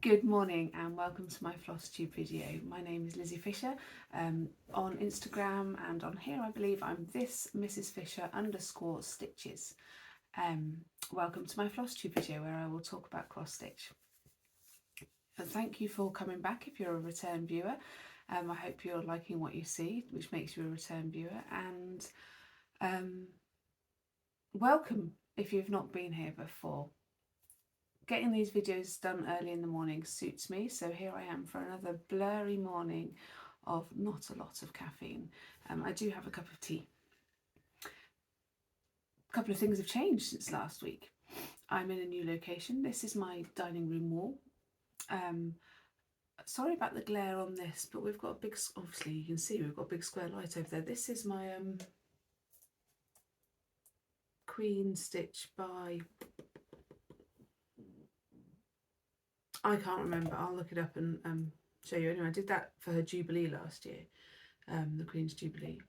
Good morning and welcome to my Flosstube video. My name is Lizzie Fisher. On Instagram and on here I believe I'm this Mrs Fisher _ stitches. Welcome to my Flosstube video where I will talk about cross stitch. And thank you for coming back if you're a return viewer. I hope you're liking what you see, which makes you a return viewer, and welcome if you've not been here before. Getting these videos done early in the morning suits me, so here I am for another blurry morning of not a lot of caffeine. I do have a cup of tea. A couple of things have changed since last week. I'm in a new location. This is my dining room wall. Sorry about the glare on this, but we've got a big, obviously you can see we've got a big square light over there. This is my Queen stitch by, I can't remember, I'll look it up and show you. Anyway, I did that for her Jubilee last year, the Queen's Jubilee.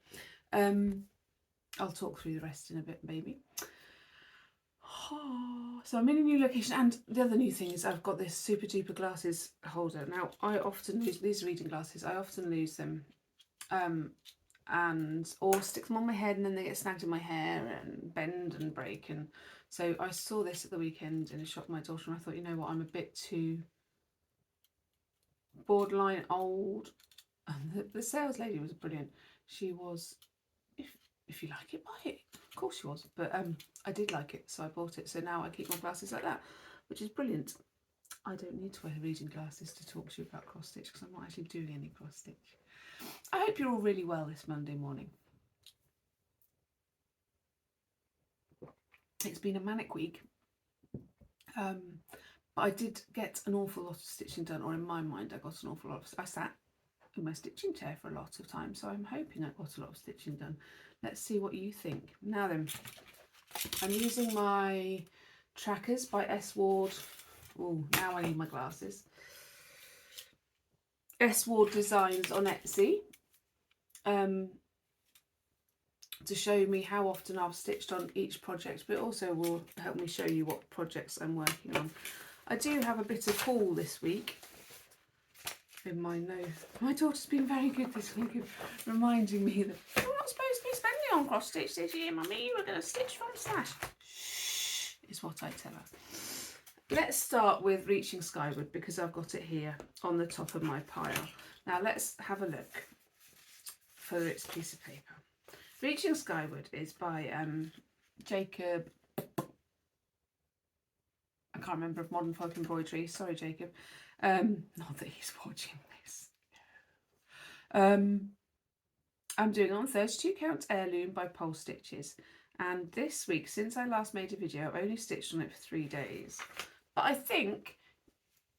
I'll talk through the rest in a bit maybe. So I'm in a new location, and the other new thing is I've got this super duper glasses holder. Now I often lose these reading glasses, I often lose them or stick them on my head and then they get snagged in my hair and bend and break. And so I saw this at the weekend in a shop with my daughter and I thought, you know what, I'm a bit too borderline old. And the sales lady was brilliant. She was, if you like it, buy it. Of course she was, but I did like it, so I bought it. So now I keep my glasses like that, which is brilliant. I don't need to wear reading glasses to talk to you about cross stitch because I'm not actually doing any cross stitch. I hope you're all really well this Monday morning. It's been a manic week, but I did get an awful lot of stitching done, or in my mind I got an awful lot of, I sat in my stitching chair for a lot of time, so I'm hoping I got a lot of stitching done. Let's see what you think. Now then, I'm using my trackers by S. Ward. Oh, now I need my glasses. S. Ward Designs on Etsy, to show me how often I've stitched on each project, but it also will help me show you what projects I'm working on. I do have a bit of haul this week in my nose. My daughter's been very good this week of reminding me that you're not supposed to be spending on cross stitch this year, mummy. You were going to stitch from stash. Shh, is what I tell her. Let's start with Reaching Skyward because I've got it here on the top of my pile. Now let's have a look for its piece of paper. Reaching Skyward is by Jacob, I can't remember, of Modern Folk Embroidery. Sorry, Jacob. Not that he's watching this. I'm doing on 32 count heirloom by Pole Stitches, and this week, since I last made a video, I've only stitched on it for 3 days, but I think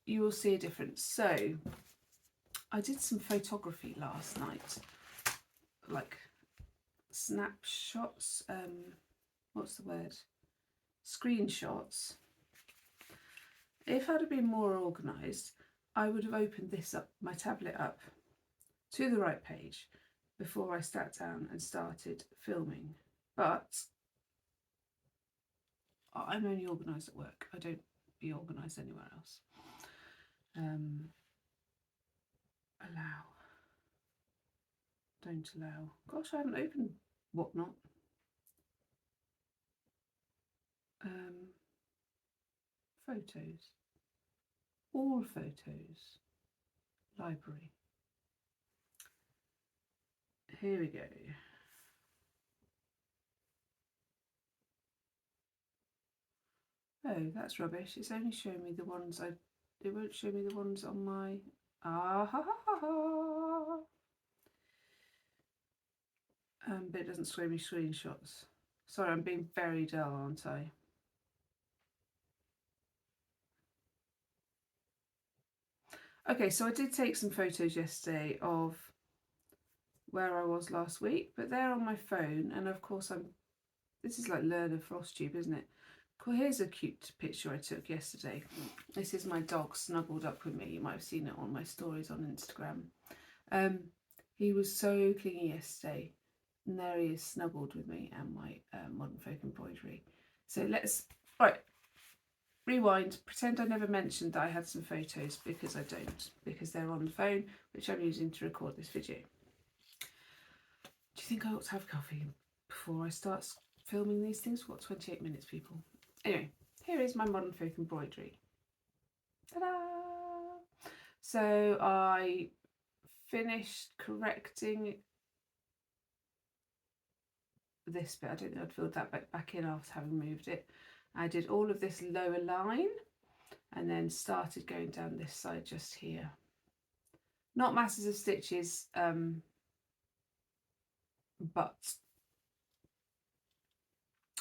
you will see a difference. So I did some photography last night, like snapshots, what's the word, screenshots. If I'd have been more organised, I would have opened this up, my tablet up to the right page before I sat down and started filming. But I'm only organised at work. I don't be organised anywhere else. Allow. Don't allow. Gosh, I haven't opened Whatnot. Photos. All photos. Library. Here we go. Oh, that's rubbish. It's only showing me the ones it won't show me the ones on my, but it doesn't show me screenshots. Sorry, I'm being very dull, aren't I? Okay, so I did take some photos yesterday of where I was last week, but they're on my phone, and of course this is like Learner Flosstube, isn't it? Cool, here's a cute picture I took yesterday. This is my dog snuggled up with me. You might have seen it on my stories on Instagram. He was so clingy yesterday, and there he is snuggled with me and my Modern Folk Embroidery. So let's, right, rewind, pretend I never mentioned that I had some photos, because I don't, because they're on the phone, which I'm using to record this video. Do you think I ought to have coffee before I start filming these things? What, 28 minutes, people? Anyway, here is my modern folk embroidery. Ta-da! So I finished correcting this bit. I don't think I'd filled that bit back in after having moved it. I did all of this lower line and then started going down this side just here. Not masses of stitches, but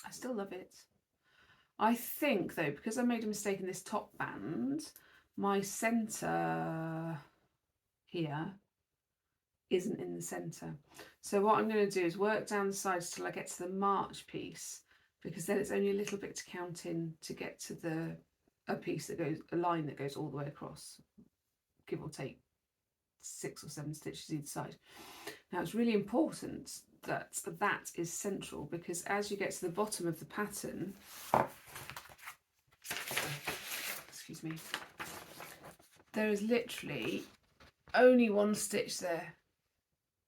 I still love it. I think though, because I made a mistake in this top band, my centre here isn't in the centre. So what I'm going to do is work down the sides till I get to the March piece, because then it's only a little bit to count in to get to a piece that goes, a line that goes all the way across, give or take 6 or 7 stitches either side. Now it's really important that that is central, because as you get to the bottom of the pattern, excuse me, there is literally only 1 stitch there.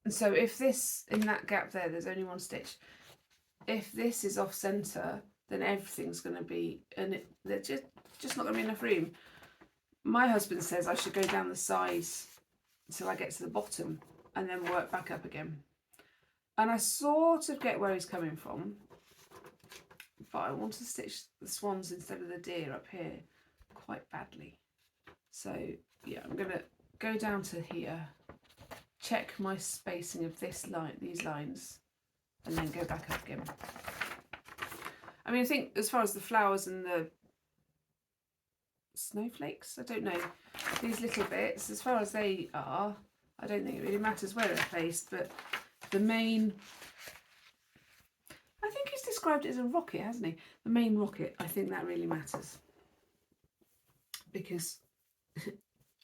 And so if this, in that gap there, there's only 1 stitch. If this is off centre, then everything's going to be, and there's just not going to be enough room. My husband says I should go down the sides until I get to the bottom and then work back up again. And I sort of get where he's coming from, but I want to stitch the swans instead of the deer up here quite badly. So yeah, I'm going to go down to here, check my spacing of this line, these lines, and then go back up again. I mean, I think as far as the flowers and the snowflakes, I don't know, these little bits, as far as they are, I don't think it really matters where they're placed, but the main, I think he's described it as a rocket, hasn't he? The main rocket, I think that really matters, because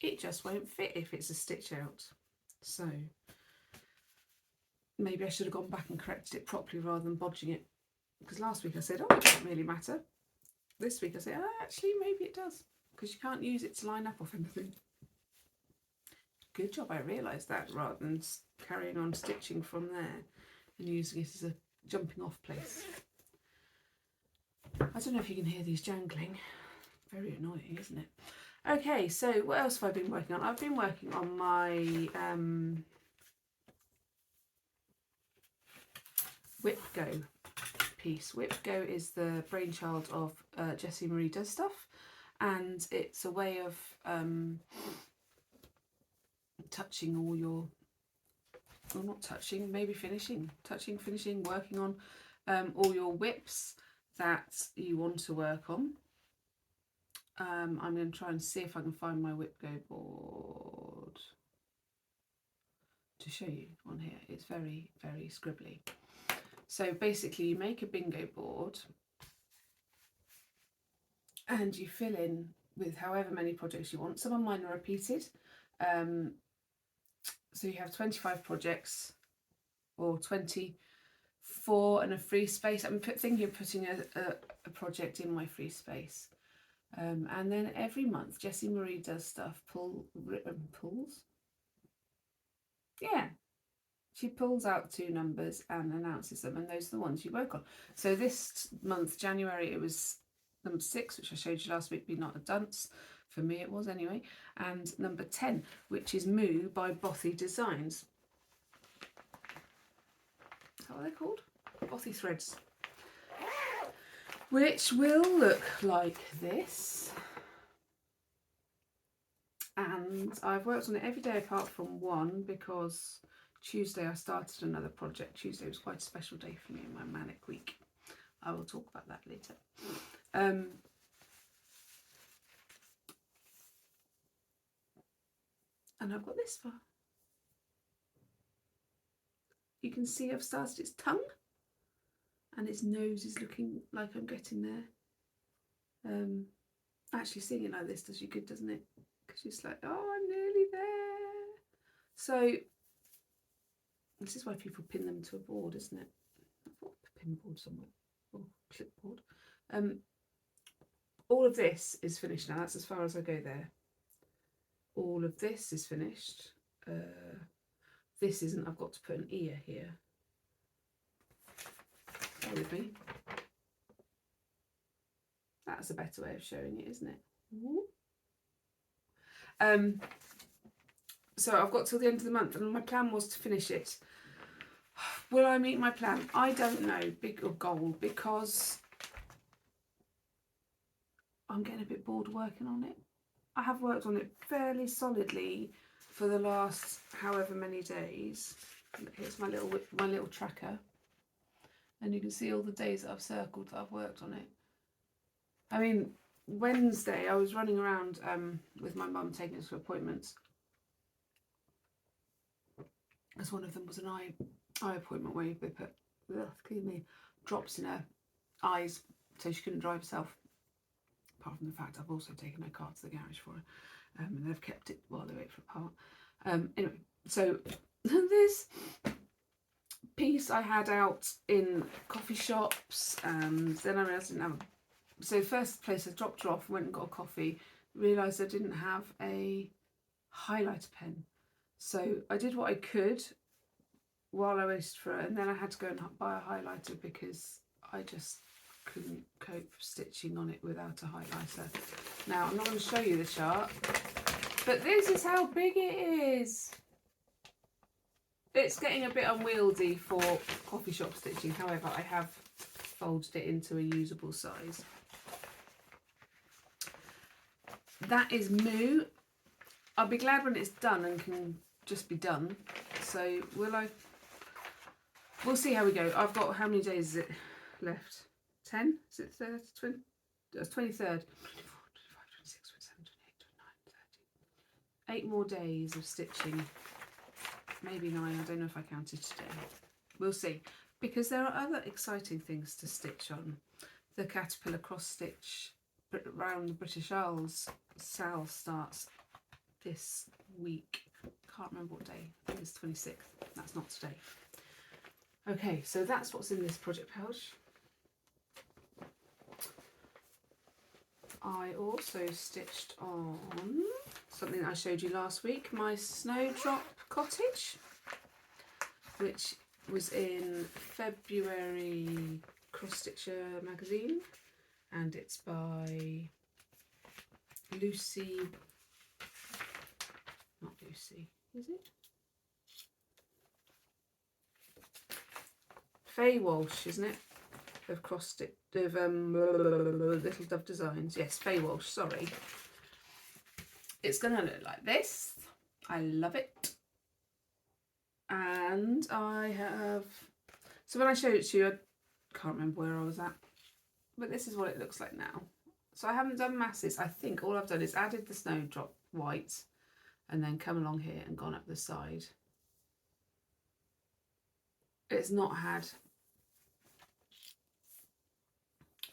it just won't fit if it's a stitch out. So maybe I should have gone back and corrected it properly rather than bodging it, because last week I said, oh, it doesn't really matter. This week I say, oh, actually maybe it does, because you can't use it to line up off anything. Good job I realised that, rather than carrying on stitching from there and using it as a jumping off place. I don't know if you can hear these jangling. Very annoying, isn't it? Okay, so what else have I been working on? I've been working on my Whip Go piece. Whip Go is the brainchild of Jessie Marie Does Stuff, and it's a way of touching all your, well, not touching, maybe finishing, touching, finishing, working on all your whips that you want to work on. I'm going to try and see if I can find my Whip Go board to show you on here. It's very, very scribbly. So basically you make a bingo board and you fill in with however many projects you want. Some of mine are repeated. So you have 25 projects or 24 and a free space. I'm thinking of putting a project in my free space. And then every month Jessie Marie Does Stuff pulls? Yeah. She pulls out 2 numbers and announces them, and those are the ones you work on. So this month, January, it was number 6, which I showed you last week, Be Not a Dunce. For me it was anyway. And number 10, which is Moo by Bothy Designs. Is that what they're called? Bothy threads. Which will look like this. And I've worked on it every day apart from one, because Tuesday I started another project. Tuesday was quite a special day for me in my manic week. I will talk about that later. And I've got this far. You can see I've started its tongue, and its nose is looking like I'm getting there. Actually seeing it like this does you good, doesn't it? Because it's like, oh, I'm nearly there. So this is why people pin them to a board, isn't it? I've got a pin board somewhere, or clipboard. all of this is finished now. That's as far as I go there. All of this is finished. This isn't. I've got to put an ear here. Bear with me. That's a better way of showing it, isn't it? So I've got till the end of the month, and my plan was to finish it. Will I meet my plan? I don't know, big or goal, because I'm getting a bit bored working on it. I have worked on it fairly solidly for the last however many days. Here's my little tracker, and you can see all the days that I've circled that I've worked on it. I mean, Wednesday I was running around with my mum taking us to appointments, as one of them was an eye appointment where they put drops in her eyes so she couldn't drive herself. Apart from the fact I've also taken her car to the garage for her, and they've kept it while they wait for a part. Anyway, so this piece I had out in coffee shops, and then I realised I didn't have a... So first place I dropped her off, went and got a coffee, realised I didn't have a highlighter pen. So I did what I could while I waited for her, and then I had to go and buy a highlighter because I just couldn't cope stitching on it without a highlighter. Now, I'm not going to show you the chart, but this is how big it is. It's getting a bit unwieldy for coffee shop stitching. However, I have folded it into a usable size. That is Moo. I'll be glad when it's done and can just be done. So we'll see how we go. I've got, how many days is it left? 10? Is it 30, 20? That's 23rd. 24, 25, 26, 27, 28, 29, 30. 8 more days of stitching. Maybe 9. I don't know if I counted today. We'll see. Because there are other exciting things to stitch on. The caterpillar cross stitch around the British Isles sale starts this week. Can't remember what day. I think it's 26th. That's not today. Okay, so that's what's in this project pouch. I also stitched on something I showed you last week, my Snowdrop cottage, which was in February Cross Stitcher magazine, and it's by Lucy, not Lucy, is it? Faye Walsh, isn't it? Of Cross Stitch, of Little Dove Designs. Yes, Faye Walsh, sorry. It's going to look like this. I love it. And I have... So when I showed it to you, I can't remember where I was at. But this is what it looks like now. So I haven't done masses. I think all I've done is added the Snowdrop white and then come along here and gone up the side. It's not had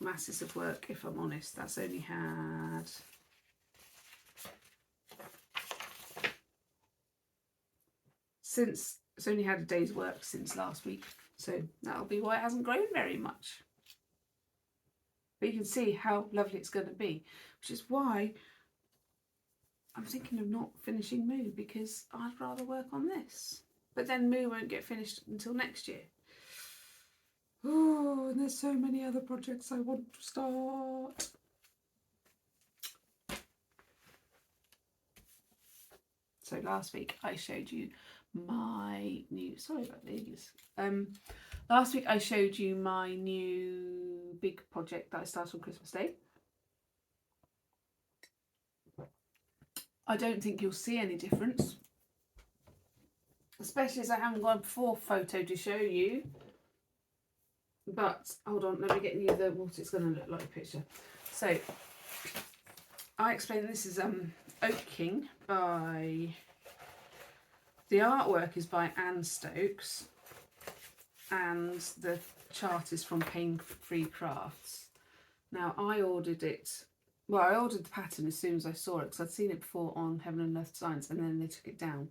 masses of work, if I'm honest. That's only had it's only had a day's work since last week, so that'll be why it hasn't grown very much. But you can see how lovely it's going to be, which is why I'm thinking of not finishing Moo, because I'd rather work on this. But then Moo won't get finished until next year. Oh, and there's so many other projects I want to start. So last week I showed you my new, sorry about these. Last week I showed you my new big project that I started on Christmas Day. I don't think you'll see any difference, especially as I haven't got a before photo to show you. But hold on, let me get you what it's going to look like picture. So I explained this is Oak King by, the artwork is by Anne Stokes, and the chart is from Pain Free Crafts. Now I ordered it, well, I ordered the pattern as soon as I saw it, because I'd seen it before on Heaven and Earth Designs, and then they took it down,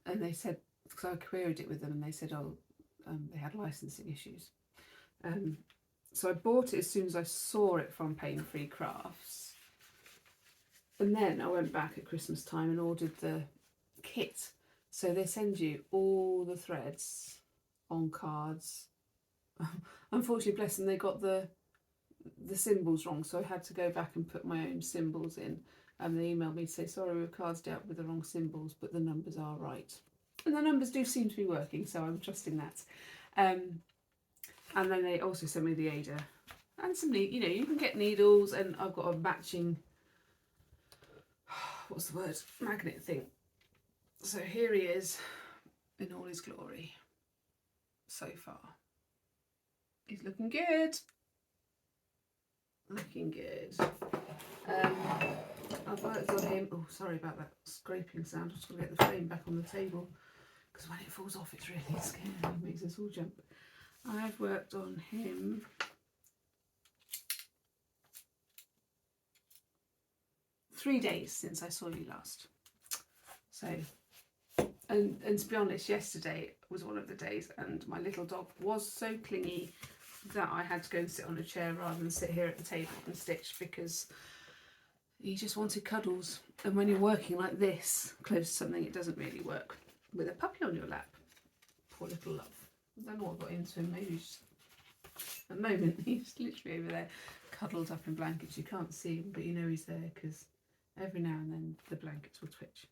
and they said, because I queried it with them, and they said, oh, they had licensing issues. So I bought it as soon as I saw it from Pain Free Crafts. And then I went back at Christmas time and ordered the kit. So they send you all the threads on cards. Unfortunately, bless them, they got the symbols wrong, so I had to go back and put my own symbols in. And they emailed me to say, sorry, we've cards out with the wrong symbols, but the numbers are right. And the numbers do seem to be working, so I'm trusting that. And then they also sent me the Ada and some, you know, you can get needles, and I've got a matching, what's the word, magnet thing. So here he is in all his glory so far. He's looking good. Looking good. I've worked on him. Oh, sorry about that scraping sound. I'm just going to get the frame back on the table, because when it falls off it's really scary. It makes us all jump. I've worked on him for 3 days since I saw you last. So, and to be honest, yesterday was one of the days, and my little dog was so clingy that I had to go and sit on a chair rather than sit here at the table and stitch, because he just wanted cuddles. And when you're working like this, close to something, it doesn't really work with a puppy on your lap. Poor little love. I don't know what got into him. Maybe just, at the moment, he's literally over there, cuddled up in blankets. You can't see him, but you know he's there, because every now and then the blankets will twitch.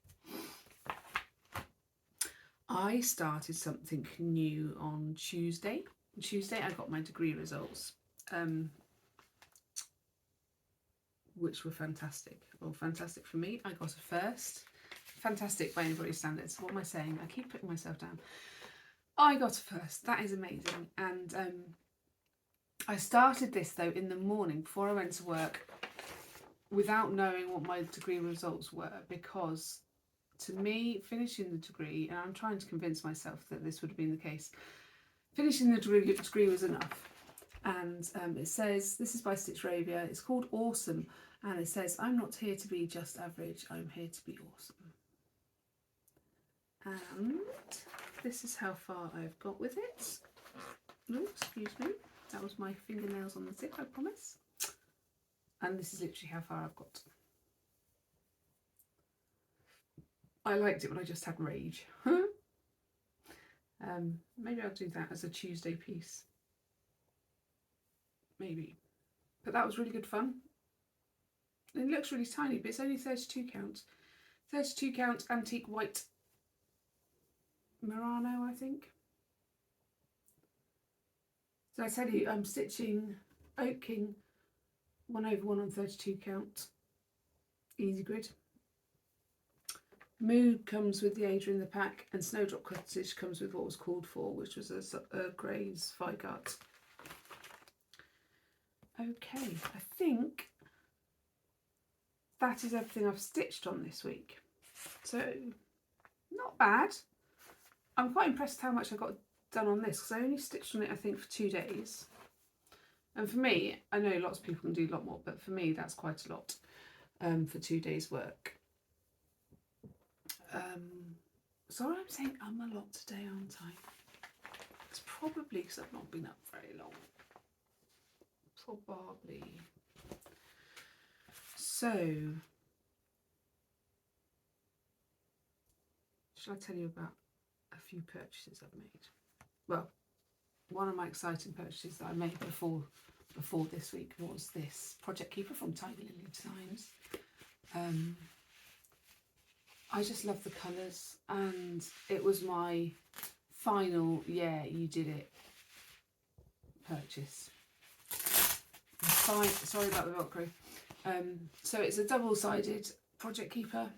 I started something new on Tuesday. Tuesday I got my degree results, which were fantastic. Well, fantastic for me. I got a first. Fantastic by anybody's standards. What am I saying? I keep putting myself down. I got a first. That is amazing. And I started this though in the morning before I went to work, without knowing what my degree results were, because to me, finishing the degree, and I'm trying to convince myself that this would have been the case, finishing the degree was enough. And it says, this is by Stitchravia, it's called Awesome, and it says, I'm not here to be just average, I'm here to be awesome. And this is how far I've got with it. Oh, excuse me, that was my fingernails on the zip, I promise. And this is literally how far I've got. I liked it when I just had rage. Maybe I'll do that as a Tuesday piece. Maybe. But that was really good fun. It looks really tiny, but it's only 32 count. 32 count antique white Murano, I think. So I tell you, I'm stitching Oak King 1/1 on 32 count. Easy grid. Mood comes with the Ada in the pack, and Snowdrop Cottage comes with what was called for, which was a Grays Figart. Okay, I think that is everything I've stitched on this week. So, not bad. I'm quite impressed how much I got done on this, because I only stitched on it, I think, for 2 days. And for me, I know lots of people can do a lot more, but for me, that's quite a lot for 2 days' work. Sorry I'm saying a lot today, aren't I? It's probably because I've not been up very long. Probably. So, shall I tell you about a few purchases I've made? Well, one of my exciting purchases that I made before this week was this Project Keeper from Tiger Lily Designs. I just love the colours, and it was my final, yeah, you did it purchase. Sorry about the Velcro. So it's a double-sided Project Keeper,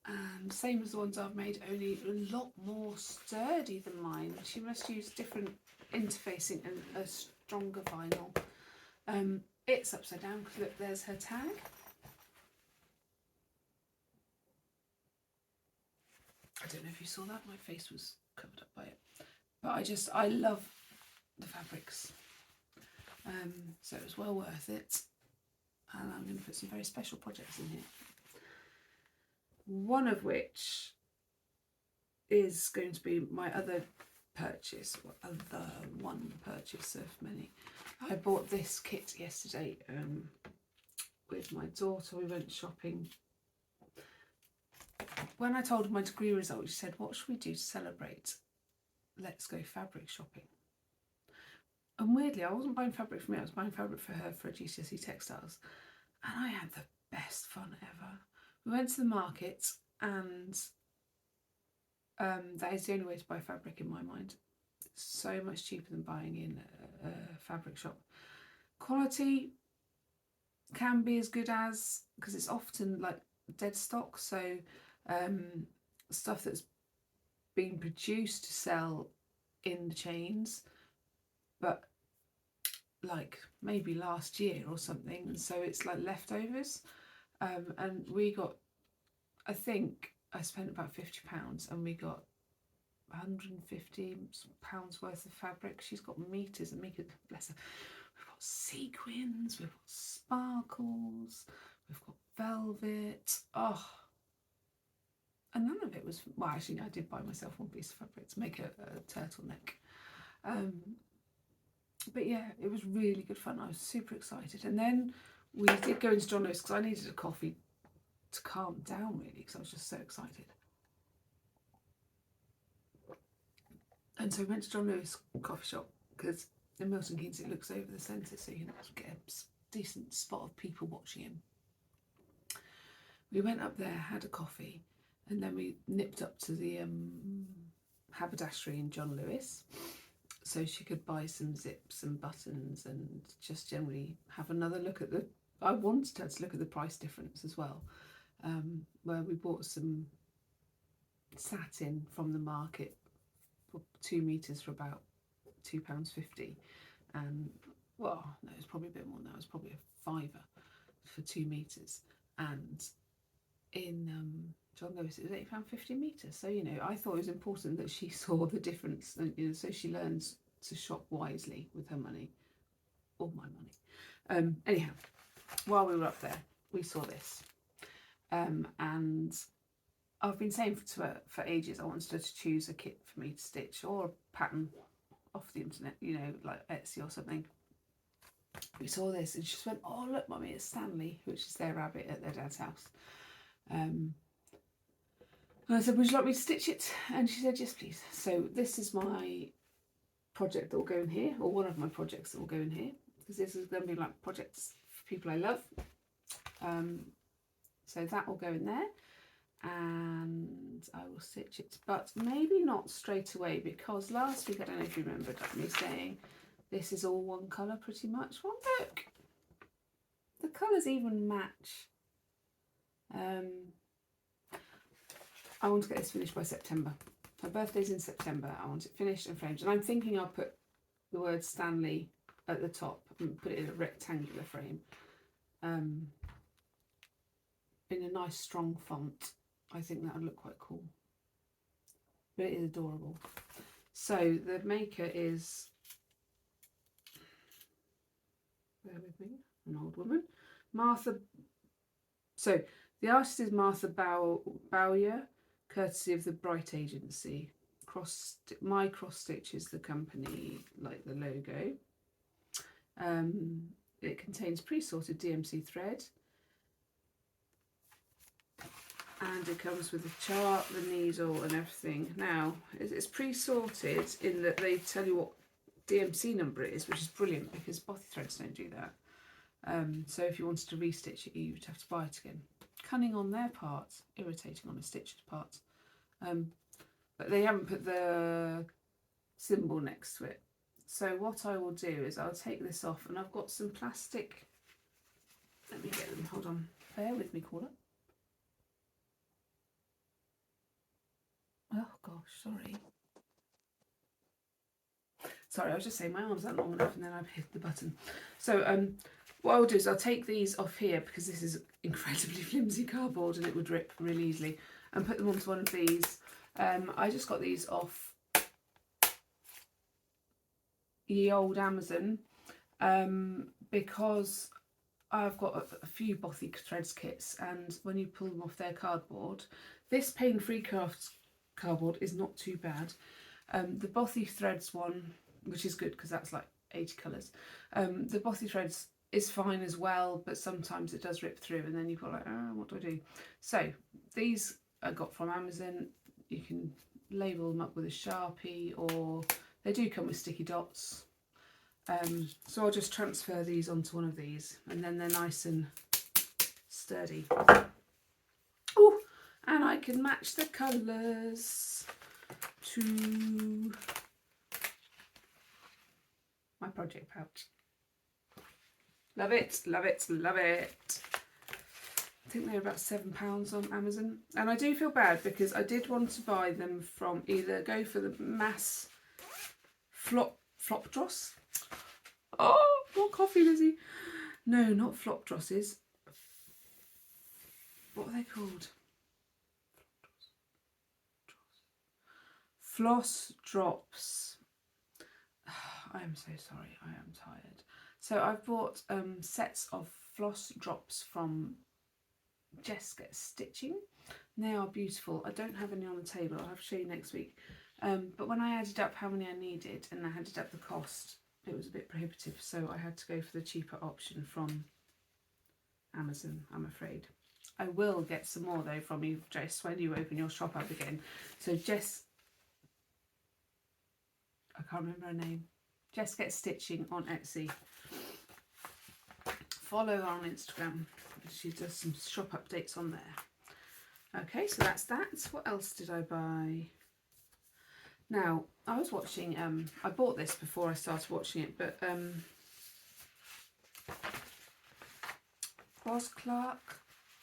and same as the ones I've made, only a lot more sturdy than mine. She must use different interfacing and a stronger vinyl. It's upside down because look, there's her tag. I don't know if you saw that, my face was covered up by it. But I love the fabrics. So it was well worth it. And I'm going to put some very special projects in here. One of which is going to be my other purchase, the one purchase of many. I bought this kit yesterday with my daughter. We went shopping. When I told her my degree result, she said, "What should we do to celebrate? Let's go fabric shopping." And weirdly, I wasn't buying fabric for me, I was buying fabric for her for a GCSE textiles. And I had the best fun ever. We went to the market, and that is the only way to buy fabric in my mind. It's so much cheaper than buying in a fabric shop. Quality can be as good as, because it's often like dead stock, so stuff that's been produced to sell in the chains, but like maybe last year or something, and so it's like leftovers. And we got, I think I spent about £50 and we got £150 worth of fabric. She's got meters and meters, bless her. We've got sequins, we've got sparkles, we've got velvet. Oh, and none of it was, well, actually I did buy myself one piece of fabric to make a turtleneck. But yeah, it was really good fun. I was super excited. And then we did go into John Lewis because I needed a coffee to calm down, really, because I was just so excited. And so we went to John Lewis coffee shop because in Milton Keynes it looks over the centre, so you can get a decent spot of people watching him. We went up there, had a coffee, and then we nipped up to the haberdashery in John Lewis, so she could buy some zips and buttons and just generally have another look at I wanted her to look at the price difference as well, where we bought some satin from the market for 2 meters for about £2.50, and well, no, it was probably a bit more than that. It was probably a £5 for 2 meters, and in John Lewis it was £8.50 a metre. So, you know, I thought it was important that she saw the difference, and, you know, so she learns to shop wisely with her money, or my money. Anyhow, while we were up there, we saw this, and I've been saying to her for ages I wanted her to choose a kit for me to stitch, or a pattern off the internet, you know, like Etsy or something. We saw this and she just went, "Oh look, Mummy, it's Stanley," which is their rabbit at their dad's house. And I said, "Would you like me to stitch it?" And she said, "Yes, please." So this is my project that will go in here, or one of my projects that will go in here, because this is going to be like projects for people I love. So that will go in there, and I will stitch it, but maybe not straight away, because last week, I don't know if you remember me saying, this is all one colour pretty much. Well, look, the colours even match. I want to get this finished by September. Her birthday's in September. I want it finished and framed, and I'm thinking I'll put the word Stanley at the top and put it in a rectangular frame, in a nice strong font. I think that would look quite cool, but it is adorable. So the maker is, bear with me, an old woman, Martha. So the artist is Martha Bowyer, courtesy of the Bright Agency. My Cross Stitch is the company, like the logo. It contains pre-sorted DMC thread, and it comes with a chart, the needle and everything. Now, it's pre-sorted in that they tell you what DMC number it is, which is brilliant because Bothy threads don't do that. So if you wanted to restitch it, you would have to buy it again. Cunning on their part, irritating on a stitcher's part. But they haven't put the symbol next to it. So what I will do is I'll take this off, and I've got some plastic. Let me get them, hold on. Bear with me, caller. Oh gosh, sorry. Sorry, I was just saying my arms aren't long enough and then I've hit the button. So what I'll do is I'll take these off here, because this is incredibly flimsy cardboard and it would rip really easily, and put them onto one of these. I just got these off ye old Amazon, because I've got a few Bothy threads kits, and when you pull them off their cardboard, this pain-free craft cardboard is not too bad. The Bothy threads one, which is good because that's like 80 colours. The Bothy threads is fine as well, but sometimes it does rip through and then you've got like, oh, what do I do? So these I got from Amazon. You can label them up with a Sharpie, or they do come with sticky dots. So I'll just transfer these onto one of these, and then they're nice and sturdy. Oh, and I can match the colours to my project pouch. Love it, love it, love it. I think they're about £7 on Amazon. And I do feel bad because I did want to buy them from either go for the mass Flopdross. Oh, more coffee, Lizzie. No, not Flopdrosses. What are they called? Flosstubes. I am so sorry, I am tired. So I've bought sets of floss drops from Jess Gets Stitching. They are beautiful. I don't have any on the table, I'll have to show you next week. But when I added up how many I needed and I added up the cost, it was a bit prohibitive, so I had to go for the cheaper option from Amazon, I'm afraid. I will get some more though from you, Jess, when you open your shop up again. So Jess, I can't remember her name. Jess Gets Stitching on Etsy. Follow her on Instagram. She does some shop updates on there. Okay, so that's that. What else did I buy? Now, I was watching, I bought this before I started watching it, but Roz Clark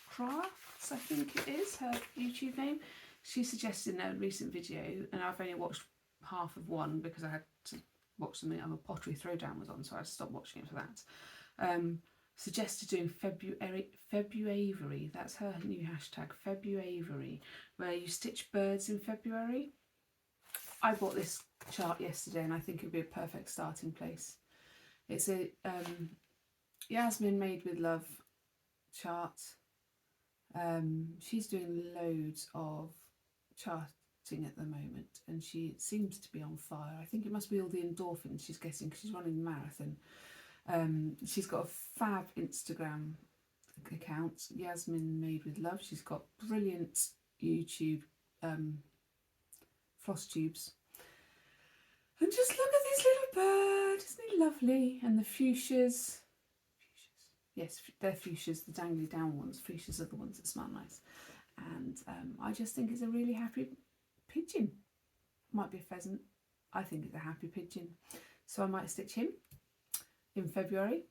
Crafts, I think it is her YouTube name. She suggested in a recent video, and I've only watched half of one because I had to watch something other Pottery Throwdown was on, so I had to stop watching it for that. Suggested doing February, that's her new hashtag, February, where you stitch birds in February. I bought this chart yesterday and I think it would be a perfect starting place. It's a Yasmin Made with Love chart. She's doing loads of charting at the moment and she seems to be on fire. I think it must be all the endorphins she's getting because she's running the marathon. She's got a fab Instagram account, Yasmin Made with Love. She's got brilliant YouTube Flosstubes. And just look at this little bird, isn't he lovely? And the fuchsias. Yes, they're fuchsias, the dangly down ones. Fuchsias are the ones that smell nice. And I just think it's a really happy pigeon. Might be a pheasant. I think it's a happy pigeon. So I might stitch him in February,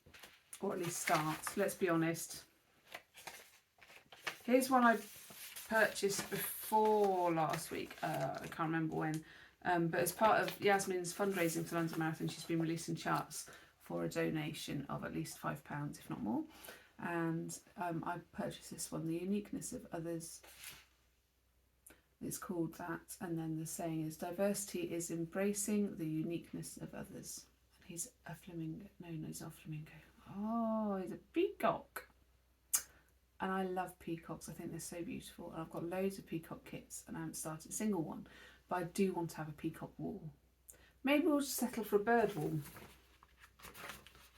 or at least start. Let's be honest. Here's one I purchased before last week. I can't remember when. But as part of Yasmin's fundraising for London Marathon, she's been releasing charts for a donation of at least £5, if not more. And I purchased this one, The Uniqueness of Others. It's called that. And then the saying is, diversity is embracing the uniqueness of others. And he's a flamingo. No, he's not a flamingo. Oh, he's a peacock. And I love peacocks. I think they're so beautiful. And I've got loads of peacock kits and I haven't started a single one. But I do want to have a peacock wall. Maybe we'll just settle for a bird wall.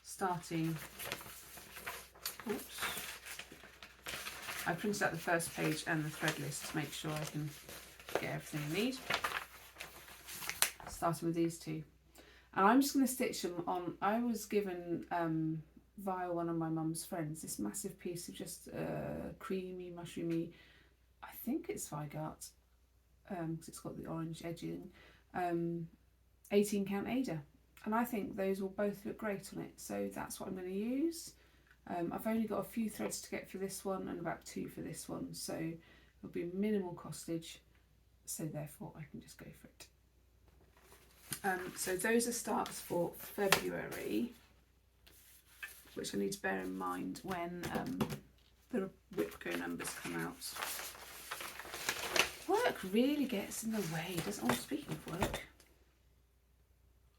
Starting... Oops. I printed out the first page and the thread list to make sure I can get everything I need. Starting with these two. And I'm just going to stitch them on... I was given... via one of my mum's friends, this massive piece of just creamy, mushroomy, I think it's Vigart, because it's got the orange edging, 18 count Ada, and I think those will both look great on it, so that's what I'm going to use. I've only got a few threads to get for this one and about 2 for this one, so it'll be minimal costage, so therefore I can just go for it. So those are starts for February, which I need to bear in mind when the Whipco numbers come out. Work really gets in the way, doesn't it? Oh, speaking of work,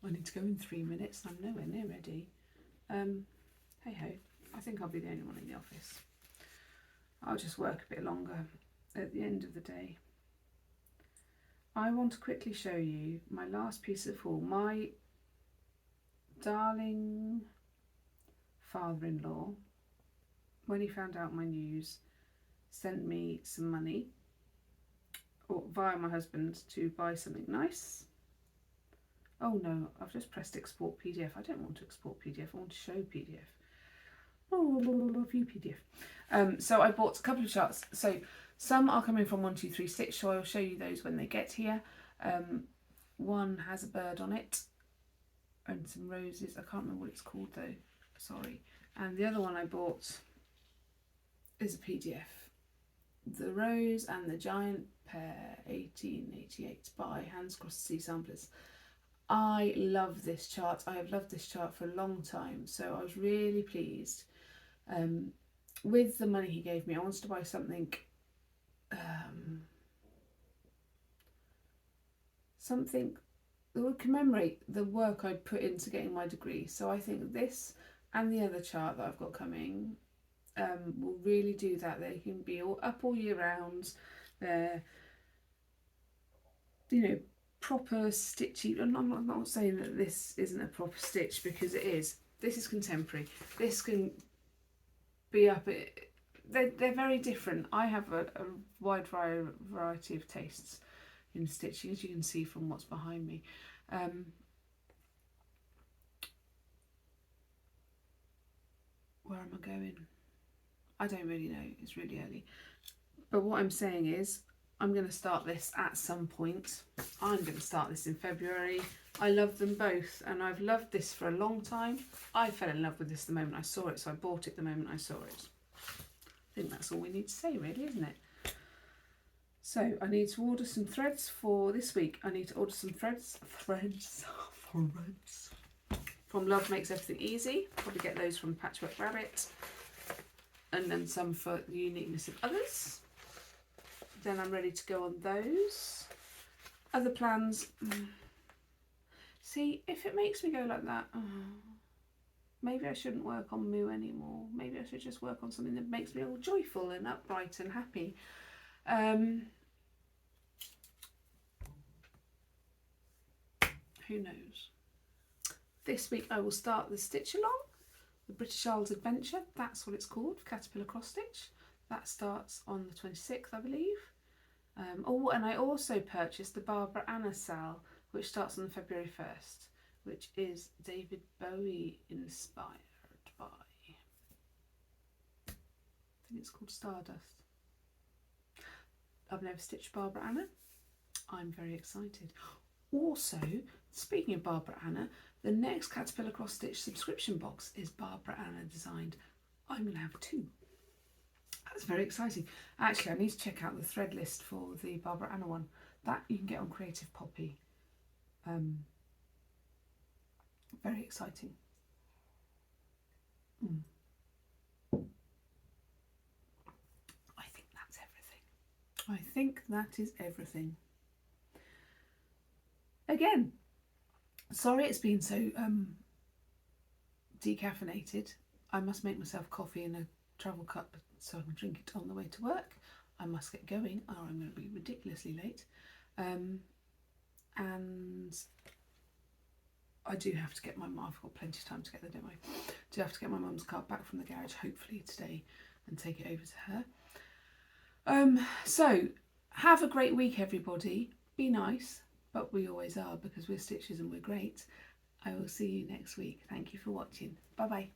I need to go in 3 minutes and I'm nowhere near ready. Hey ho, I think I'll be the only one in the office. I'll just work a bit longer at the end of the day. I want to quickly show you my last piece of haul. My darling father-in-law, when he found out my news, sent me some money via my husband to buy something nice. Oh no, I've just pressed export PDF. I don't want to export PDF, I want to show PDF. Oh, view PDF. So I bought a couple of charts. So some are coming from 123 Stitch, so I'll show you those when they get here. One has a bird on it and some roses. I can't remember what it's called though, sorry. And the other one I bought is a PDF. The Rose and the Giant Pear, 1888 by Hands Cross Sea Samplers. I love this chart. I have loved this chart for a long time, so I was really pleased. With the money he gave me, I wanted to buy something something that would commemorate the work I put into getting my degree. So I think this and the other chart that I've got coming will really do that. They can be up all year round. They're, you know, proper stitchy. And I'm not saying that this isn't a proper stitch, because it is. This is contemporary. This can be up. They're very different. I have a wide variety of tastes in stitching, as you can see from what's behind me. Where am I going? I don't really know. It's really early. But what I'm saying is, I'm going to start this at some point. I'm going to start this in February. I love them both, and I've loved this for a long time. I fell in love with this the moment I saw it, so I bought it the moment I saw it. I think that's all we need to say, really, isn't it? So I need to order some threads for this week. I need to order some threads from Love Makes Everything Easy. Probably get those from Patchwork Rabbit, and then some for the uniqueness of others. Then I'm ready to go on those. Other plans. See, if it makes me go like that, maybe I shouldn't work on Moo anymore. Maybe I should just work on something that makes me all joyful and upright and happy. Who knows? This week I will start the Stitch Along, the British Isles Adventure. That's what it's called, Caterpillar Cross Stitch. That starts on the 26th, I believe. Oh, and I also purchased the Barbara Anna Sal, which starts on February 1st, which is David Bowie inspired by, I think it's called Stardust. I've never stitched Barbara Anna. I'm very excited. Also, speaking of Barbara Anna, the next Caterpillar Cross Stitch subscription box is Barbara Anna designed. I'm going to have two. That's very exciting. Actually, I need to check out the thread list for the Barbara Anna one. That you can get on Creative Poppy. Very exciting. I think that's everything. I think that is everything. Again, sorry it's been so decaffeinated. I must make myself coffee in a travel cup so I can drink it on the way to work. I must get going or I'm going to be ridiculously late. And I do have to get my mum, I've got plenty of time to get there, don't I? Do have to get my mum's car back from the garage, hopefully today, and take it over to her. So, have a great week, everybody. Be nice, but we always are, because we're Stitches and we're great. I will see you next week. Thank you for watching. Bye-bye.